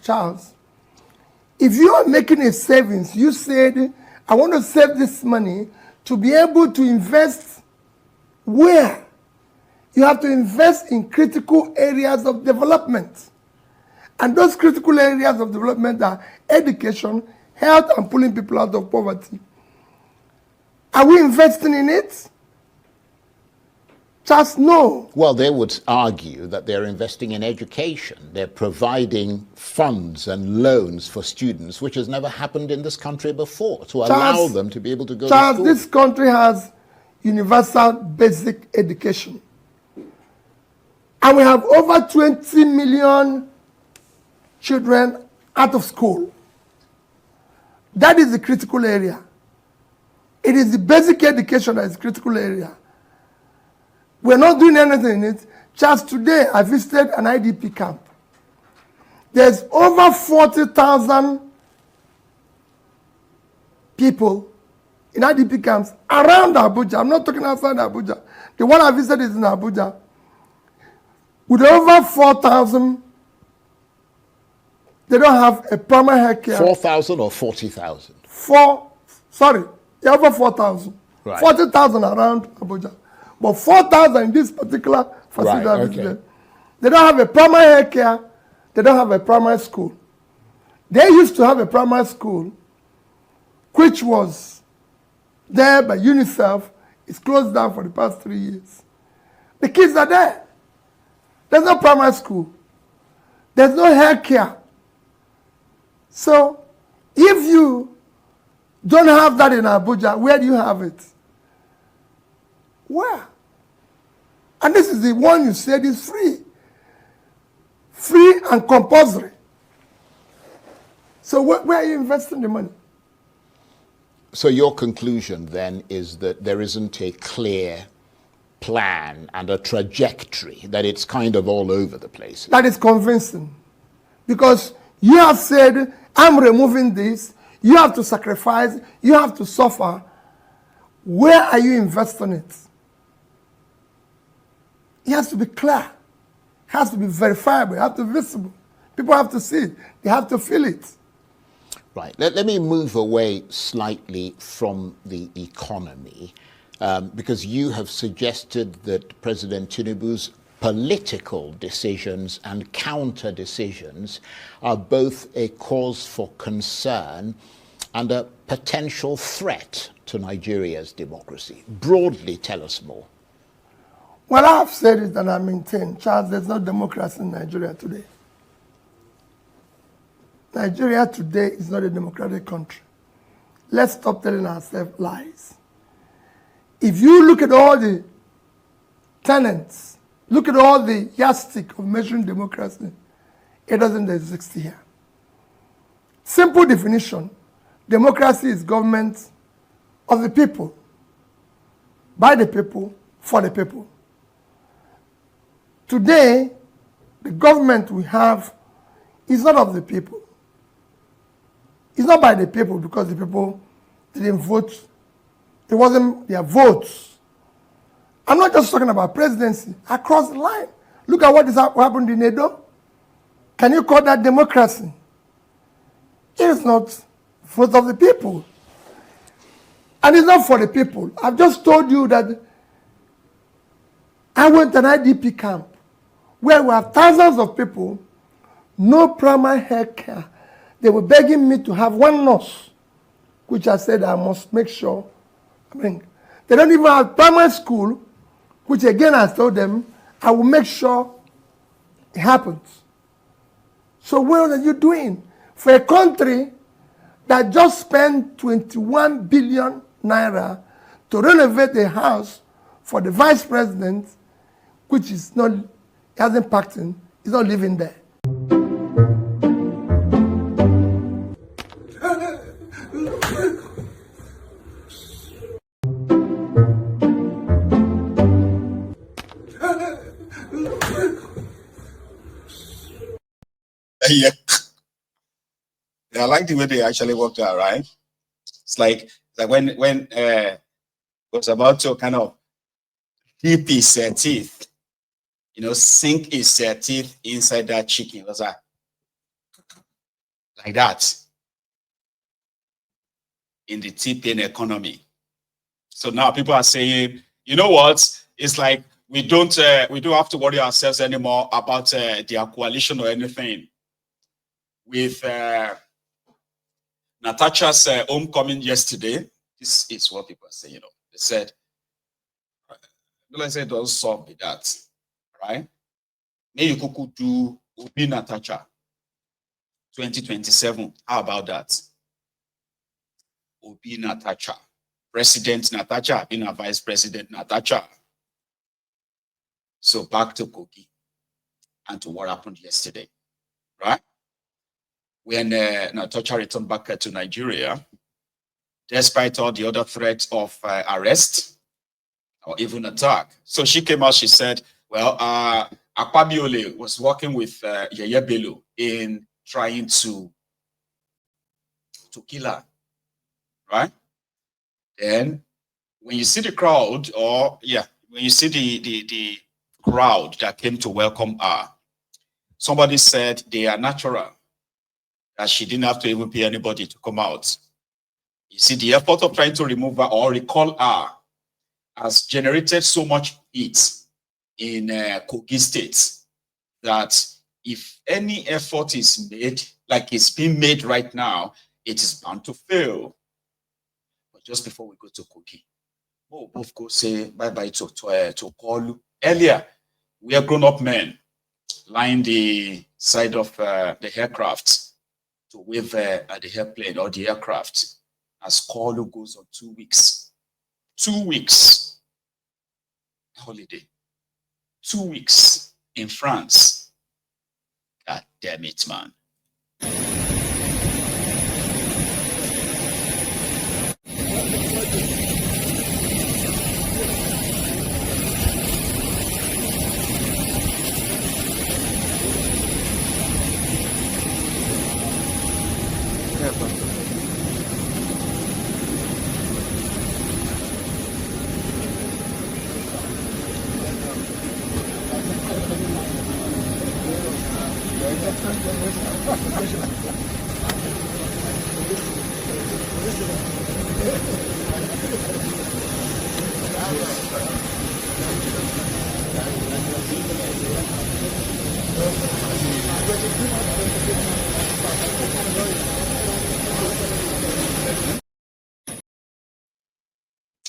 Charles, if you are making a savings, you said, I want to save this money to be able to invest where? You have to invest in critical areas of development. And those critical areas of development are education, health, and pulling people out of poverty. Are we investing in it? Just no. Well, they would argue that they're investing in education. They're providing funds and loans for students, which has never happened in this country before, to allow them to be able to go to school. This country has universal basic education. And we have over 20 million children out of school. That is the critical area. It is the basic education that is the critical area. We're not doing anything in it. Just today, I visited an IDP camp. There's over 40,000 people in IDP camps around Abuja. I'm not talking outside Abuja. The one I visited is in Abuja. With over 4,000, they don't have a primary health care. 4,000 or 40,000? Over 4,000. Right. 40,000 around Abuja. But 4,000 in this particular facility. Right, okay. They don't have a primary health care. They don't have a primary school. They used to have a primary school, which was there by UNICEF. It's closed down for the past 3 years. The kids are there. There's no primary school. There's no health care. So, if you don't have that in Abuja, where do you have it? Where? And this is the one you said is free. Free and compulsory. So where are you investing the money? So your conclusion then is that there isn't a clear plan and a trajectory, that it's kind of all over the place. That is convincing. Because you have said, I'm removing this, you have to sacrifice, you have to suffer. Where are you investing it? It has to be clear. It has to be verifiable. It has to be visible. People have to see it. They have to feel it. Right. Let me move away slightly from the economy, because you have suggested that President Tinubu's political decisions and counter decisions are both a cause for concern and a potential threat to Nigeria's democracy. Broadly, tell us more. Well, I've said it and I maintain, Charles, there's no democracy in Nigeria today. Nigeria today is not a democratic country. Let's stop telling ourselves lies. If you look at all the tenets, look at all the yardstick of measuring democracy, it doesn't exist here. Simple definition, democracy is government of the people, by the people, for the people. Today, the government we have is not of the people. It's not by the people because the people didn't vote. It wasn't their votes. I'm not just talking about presidency. Across the line. Look at what happened in Edo. Can you call that democracy? It is not vote of the people. And it's not for the people. I've just told you that I went to an IDP camp where we have thousands of people, no primary health care. They were begging me to have one nurse, which I said I must make sure. They don't even have primary school, which again I told them, I will make sure it happens. So what are you doing? For a country that just spent 21 billion naira to renovate a house for the vice president, which is not, hasn't packed in, is not living there. Yeah. I like the way they actually worked out, right? It's like when was about to kind of dip his teeth, sink his teeth inside that chicken. It was like, like that in the T-pain economy. So now people are saying, you know what? It's like we don't have to worry ourselves anymore about their coalition or anything. With Natasha's homecoming yesterday, this is what people are saying. You know, they said, let's say, don't solve with that, right? Maybe you could do Obi Natasha 2027. How about that? Obi Natasha, President Natasha, being a Vice President Natasha. So back to Kogi and to what happened yesterday, right? When Natasha returned back to Nigeria, despite all the other threats of arrest or even attack. So she came out, she said, well, Akpabiole was working with Yeye Bello in trying to kill her, right? Then when you see the crowd, when you see the crowd that came to welcome her, somebody said they are natural, that she didn't have to even pay anybody to come out. You see, the effort of trying to remove her or recall her has generated so much heat in Kogi State that if any effort is made, like it's being made right now, it is bound to fail. But just before we go to Kogi, we'll both go say bye-bye to Koolu. Earlier, we are grown-up men lying the side of the aircraft to wave at the airplane or the aircraft as Koolu goes on 2 weeks. 2 weeks holiday. 2 weeks in France. God damn it, man.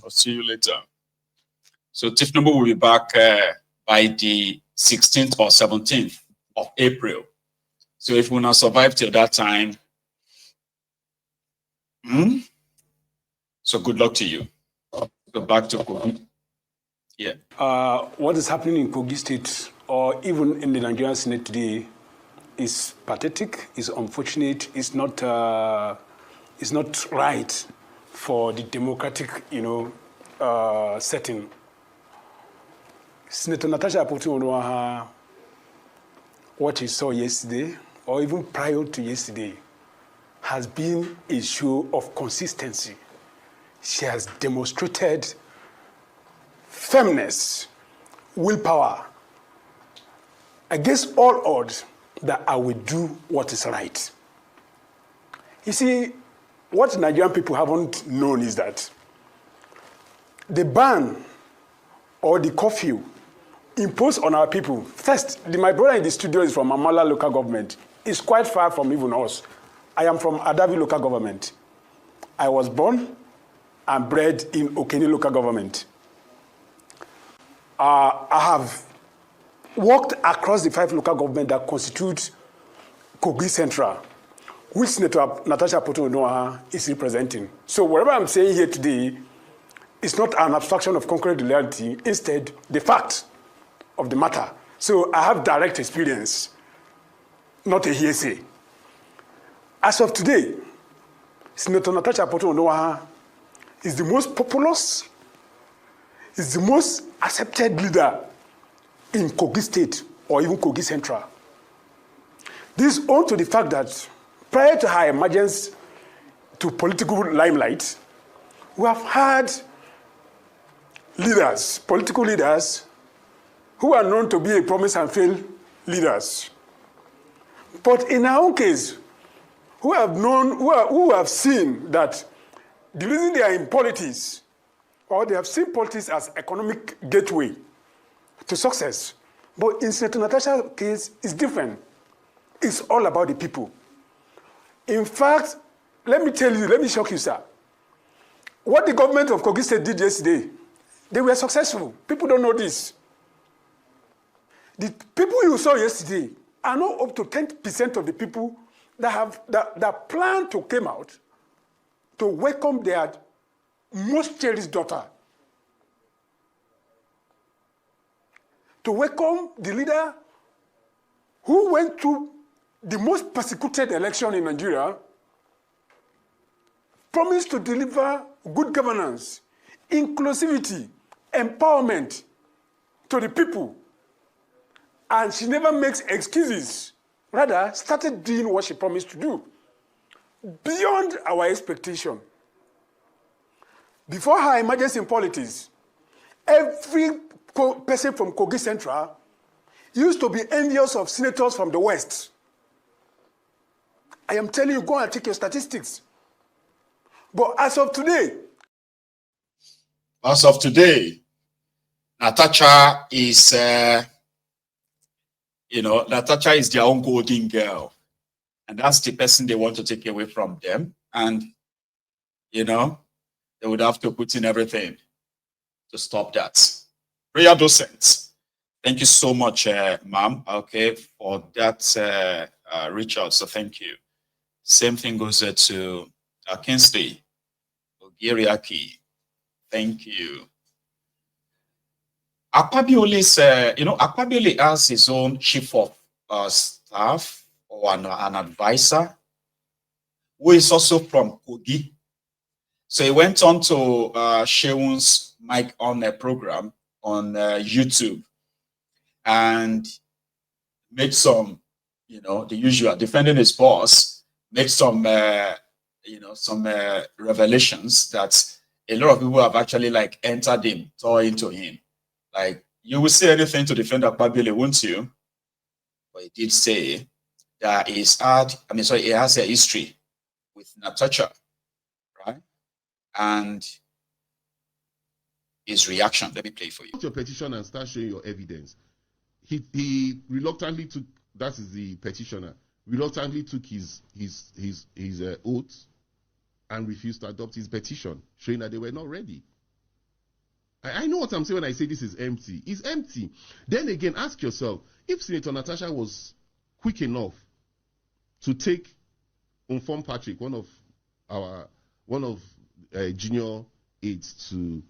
I'll see you later. So Tinubu will be back by the 16th or 17th of April. So if we not survive till that time, so good luck to you. Go back to Kogi. Yeah. What is happening in Kogi State or even in the Nigerian Senate today is pathetic, is unfortunate, is not right for the democratic, setting. Senator Natasha Akpoti-Onuaha, what you saw yesterday, or even prior to yesterday, has been a show of consistency. She has demonstrated firmness, willpower, against all odds, that I will do what is right. You see, what Nigerian people haven't known is that the ban or the curfew imposed on our people, first, my brother in the studio is from Amala local government. It's quite far from even us. I am from Adavi local government. I was born and bred in Okene local government. I have worked across the 5 local governments that constitute Kogi Central, which Senator Natasha Akpoti-Onuaha is representing. So whatever I'm saying here today is not an abstraction of concrete reality, instead the fact of the matter. So I have direct experience, not a hearsay. As of today, Senator Natasha Akpoti-Onuaha is the most populous, is the most accepted leader in Kogi State or even Kogi Central. This is owing to the fact that prior to her emergence to political limelight, we have had leaders, political leaders, who are known to be a promise and fail leaders. But in our own case, who have known, who have seen that the reason they are in politics, or they have seen politics as economic gateway to success. But in Senator Natasha's case, it's different. It's all about the people. In fact, let me tell you, let me shock you, sir. What the government of Kogi State did yesterday, they were successful. People don't know this. The people you saw yesterday are not up to 10% of the people that plan to come out to welcome their most cherished daughter, to welcome the leader who went through the most persecuted election in Nigeria, promised to deliver good governance, inclusivity, empowerment to the people. And she never makes excuses. Rather, started doing what she promised to do, beyond our expectation. Before her emergence in politics, every person from Kogi Central used to be envious of senators from the West. I am telling you, go and check your statistics. But as of today, Natasha is, Natasha is their own golden girl. And that's the person they want to take away from them. And, they would have to put in everything to stop that. Prayer docents, thank you so much, ma'am, okay, for that reach out. So thank you. Same thing goes to Kingsley Ogiriaki. Thank you. Akpabiole has his own chief of staff or an advisor who is also from Kogi. So he went on to Sheun's Mike on a program on YouTube and made some, the usual, defending his boss, made some, some revelations that a lot of people have actually entered him, tore into him. You will say anything to defend Akpabiole, won't you? But he did say that he has a history with Natasha, right? And his reaction, let me play for you. Your petition and start showing your evidence. He reluctantly took, that is the petitioner, reluctantly took his oath and refused to adopt his petition, showing that they were not ready. I know what I'm saying when I say this is empty. It's empty. Then again, ask yourself, if Senator Natasha was quick enough to take Inform Patrick, one of junior aides to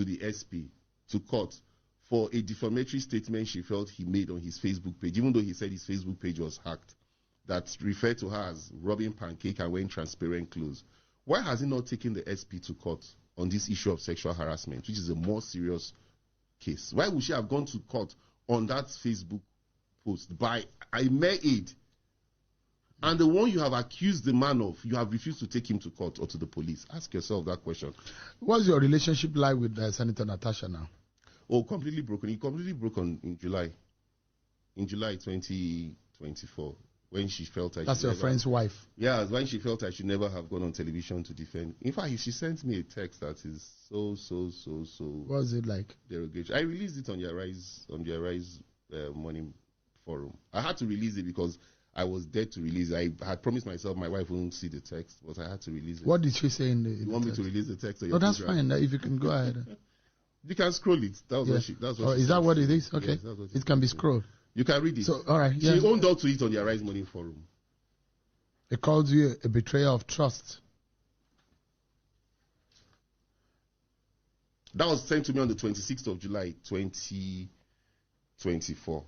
the SP, to court for a defamatory statement she felt he made on his Facebook page, even though he said his Facebook page was hacked, that referred to her as robbing pancake and wearing transparent clothes. Why has he not taken the SP to court on this issue of sexual harassment, which is a more serious case? Why would she have gone to court on that Facebook post by a mere aide? And the one you have accused the man of, you have refused to take him to court or to the police. Ask yourself that question. What's your relationship like with Senator Natasha now? Oh, completely broken. He completely broke in July. In July 2024, when she felt that's your friend's wife. Yeah, when she felt I should never have gone on television to defend. In fact, she sent me a text that is so. What was it like? Derogatory. I released it on the Arise morning forum. I had to release it because I was dead to release it. I had promised myself my wife wouldn't see the text, but I had to release it. What did she say in the You want text? me to release the text? No, that's fine. If you can go ahead. You can scroll it. That's what she is that what it is? Okay. Yes, it can be scrolled. You can read it. So, all right. She owned up to it on the Arise Morning Forum. It calls you a betrayer of trust. That was sent to me on the 26th of July, 2024.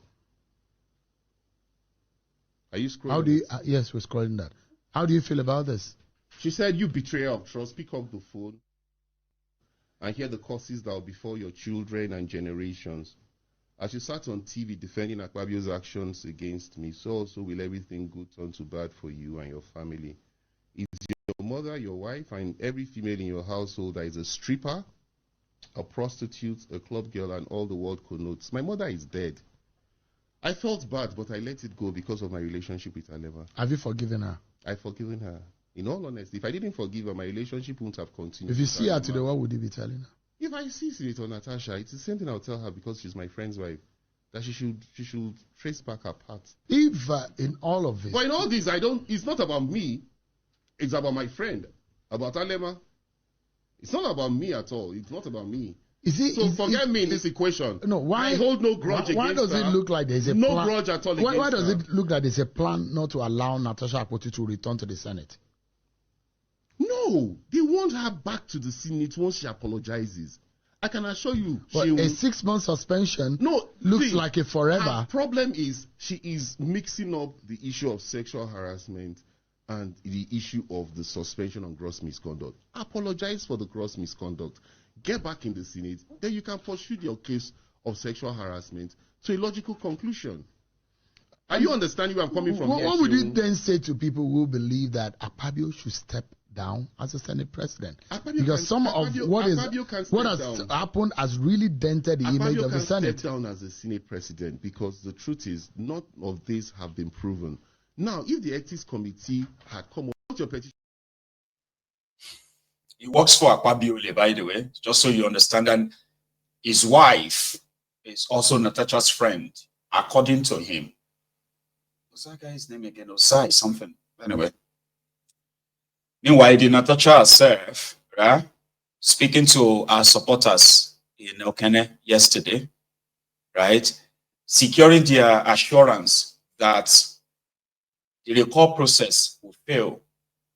Are you scrolling? How do you? Yes, we're scrolling that. How do you feel about this? She said, "You betrayer of trust, pick up the phone and hear the curses that will befall your children and generations. As you sat on TV defending Akpabio's actions against me, so also will everything good turn to bad for you and your family. Is your mother, your wife, and every female in your household that is a stripper, a prostitute, a club girl, and all the world connotes. My mother is dead. I felt bad, but I let it go because of my relationship with Aleva. Have you forgiven her? I've forgiven her. In all honesty, if I didn't forgive her, my relationship wouldn't have continued. If you see her today, what would you be telling her? If I see Senator Natasha, it's the same thing I'll tell her because she's my friend's wife. That she should trace back her path. If in all of this, but in all this, it's not about me. It's about my friend, about Alema. It's not about me at all. It's not about me. Forget me in this equation. No, why? I hold no grudge against her. Why does it look like there's a no plan? grudge at all Why does it look like there's a plan not to allow Natasha Akpoti to return to the Senate? No, they want her back to the Senate once she apologizes. I can assure you. But a 6-month suspension looks like a forever. Her problem is she is mixing up the issue of sexual harassment and the issue of the suspension on gross misconduct. Apologize for the gross misconduct. Get back in the Senate. Then you can pursue your case of sexual harassment to a logical conclusion. Are you understanding where I'm coming from? What would you then say to people who believe that Akpabio should step down as a Senate president? Because some of what has happened has really dented the image of the Senate. Step down as a Senate president because the truth is none of these have been proven. Now, if the ethics committee had come up with your petition. He works for Akpabio, by the way, just so you understand. And his wife is also Natasha's friend, according to him. What's that guy's name again? Osai something. Anyway. Meanwhile, the Natasha herself, right, speaking to our supporters in Okene yesterday, right, securing their assurance that the recall process will fail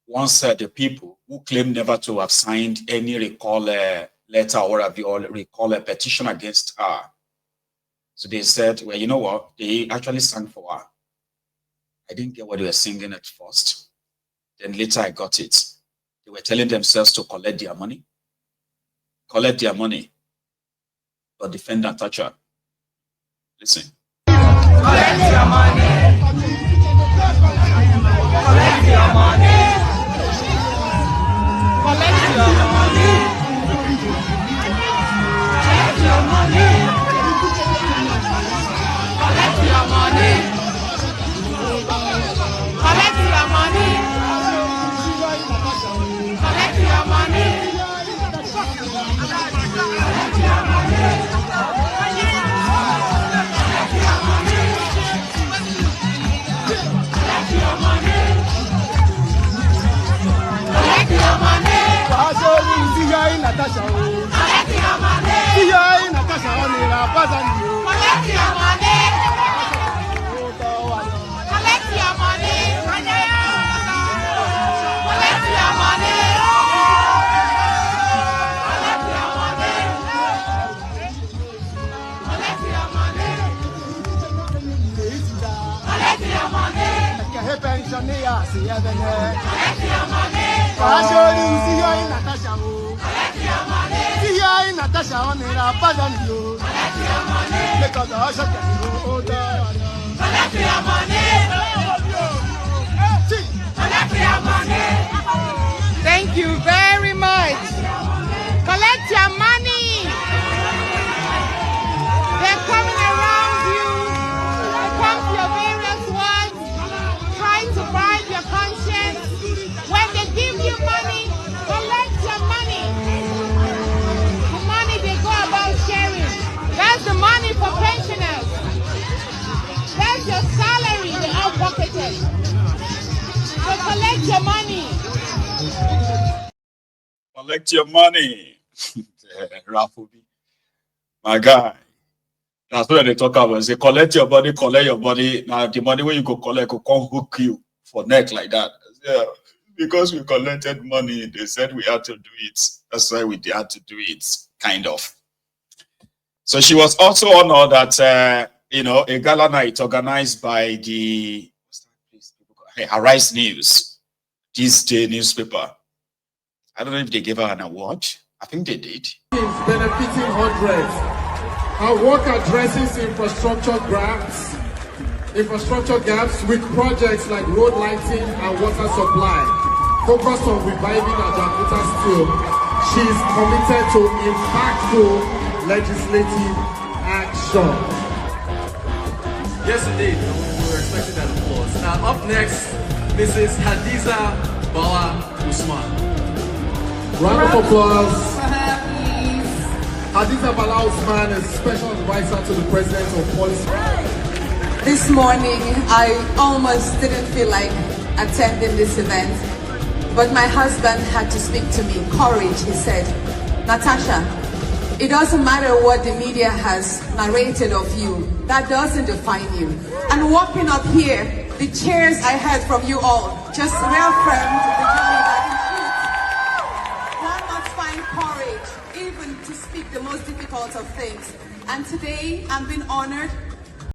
once the people who claim never to have signed any recall letter or recall a petition against her. So they said, well, you know what? They actually sang for her. I didn't get what they were singing at first. Then later I got it. They were telling themselves to collect their money, but defend Natasha. Listen. Collect your money. Collect your money. Collect your money. Collect your money. Collect your money. Collect your money. Collect your money. Natasha, on the Rapadan, you collect your money because the Usher can go collect your money. Collect your money. Thank you very much. Collect your money. They're coming around you, pump your various words, trying to bribe your conscience. When they give you money, collect your money. The money they go about sharing. That's the money for pensioners. That's your salary they all pocketed. So collect your money. Collect your money. Rafubi. My guy. That's what they talk about. Say, collect your body, collect your body. Now, the money when you go collect, will come hook you for neck like that. Yeah. Because we collected money, they said we had to do it. That's why we had to do it, kind of. So she was also honored that, a gala night organized by the Arise News, this day newspaper. I don't know if they gave her an award. I think they did. Benefiting hundreds. Our work addresses infrastructure gaps with projects like road lighting and water supply. Focused on reviving Ajakuta steel, she is committed to impactful legislative action. Yes, indeed. We were expecting that applause. Now, up next, Mrs. Hadiza Bala Usman. Round of applause. Hadiza Bala Usman is Special Advisor to the President of Policy. This morning, I almost didn't feel like attending this event, but my husband had to speak to me. Courage, he said. Natasha, it doesn't matter what the media has narrated of you. That doesn't define you. And walking up here, the cheers I heard from you all just reaffirmed the journey that you One must find courage even to speak the most difficult of things. And today, I'm being honored